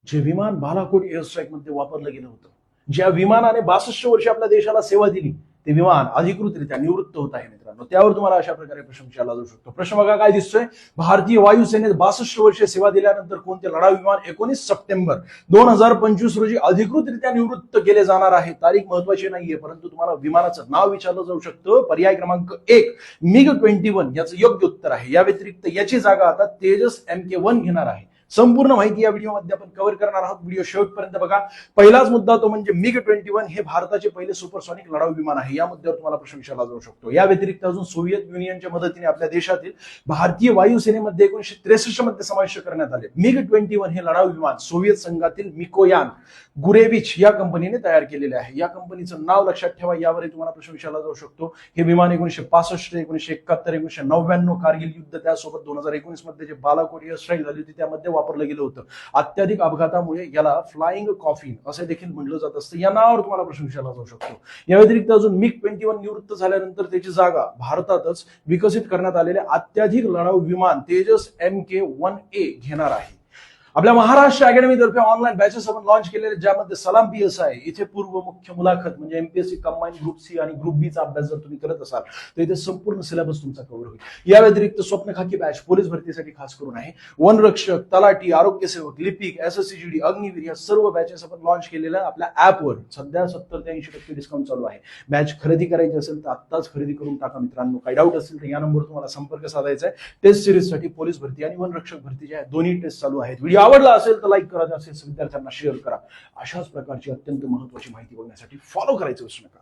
जे विमान Balakot air strike मध्ये वापरलं गेलं होतं, ज्या विमानाने 62 वर्षे आपल्या देशाला सेवा दिली, ते विमान अधिकृतरित्या निवृत्त होत आहे मित्रांनो. त्यावर तुम्हाला अशा प्रकारे प्रश्न विचारला जाऊ शकतो. प्रश्न बघा काय दिसतोय. भारतीय वायुसेनेत 62 वर्षे सेवा दिल्यानंतर कोणते लढाऊ विमान 19 सप्टेंबर 2025 रोजी अधिकृतरित्या निवृत्त केले जाणार आहे. तारीख महत्वाची नाहीये, परंतु तुम्हाला विमानाचं नाव विचारलं जाऊ शकतं. पर्याय क्रमांक 1 MiG-21 याचं योग्य उत्तर आहे. या व्यतिरिक्त याची जागा आता तेजस MK1 घेणार आहे. संपूर्ण माहिती या व्हिडिओमध्ये आपण कव्हर करणार आहोत. व्हिडिओ शेवटपर्यंत बघा. पहिलाच मुद्दा तो म्हणजे MiG-21 हे भारताचे पहिले सुपरसॉनिक लढाऊ विमान आहे. या मुद्द्यावर तुम्हाला प्रश्न विचारला जाऊ शकतो. या व्यतिरिक्त अजून सोव्हिएत युनियनच्या मदतीने आपल्या देशातील भारतीय वायुसेनेमध्ये 1963 मध्ये समाविष्ट करण्यात आले. MiG-21 हे लढाऊ विमान सोव्हिएत संघातील मिकोयान गुरेविच या कंपनीने तयार केलेले आहे. या कंपनीचं नाव लक्षात ठेवा. यावरही तुम्हाला प्रश्न विचारला जाऊ शकतो. हे विमान 1965, 1971, 1999 कारगिल युद्ध, त्यासोबत 2019 मध्ये जे बालाकोट एअर स्ट्राईक झाली होती त्यामध्ये वापरलं गेलं होतं. अत्याधिक अपघातामुळे याला फ्लाइंग कॉफिन असे देखील म्हटलं जात असतं. या नावावर तुम्हाला प्रश्न विचारला जाऊ शकतो. या व्यतिरिक्त अजून MiG-21 निवृत्त झाल्यानंतर त्याची जागा भारतातच विकसित करण्यात आलेले अत्याधिक लढाऊ विमान तेजस MK1A घेणार आहे. आपल्या महाराष्ट्र अकॅडमी तर्फे ऑनलाईन बॅचेस आपण लॉन्च केलेले, ज्यामध्ये सलाम PSI इथे पूर्व मुख्य मुलाखत म्हणजे MPSC कंबाईन ग्रुप सी आणि ग्रुप बी चा अभ्यास जर तुम्ही करत असाल तर इथे संपूर्ण सिलेबस तुमचा कव्हर होईल. या व्यतिरिक्त स्वप्न खाकी बॅच पोलीस भरतीसाठी खास करून आहे. वनरक्षक, तलाठी, आरोग्य सेवक, लिपिक, SSCGD, अग्निवीर या सर्व बॅचेस आपण लॉन्च केलेल्या आपल्या ऍपवर सध्या 70 ते 80% डिस्काउंट चालू आहे. बॅच खरेदी करायची असेल तर आत्ताच खरेदी करून टाका मित्रांनो. काही डाऊट असेल तर या नंबरवर तुम्हाला संपर्क साधायचा आहे. टेस्ट सिरीजसाठी पोलीस भरती आणि वनरक्षक भरतीच्या दोन्ही टेस्ट चालू आहेत. व्हिडिओ आवडला असेल तर लाईक करा, असेल विद्यार्थ्यांना शेअर करा. अशाच प्रकारची अत्यंत महत्त्वाची माहिती बघण्यासाठी फॉलो करायचं विसरू नका.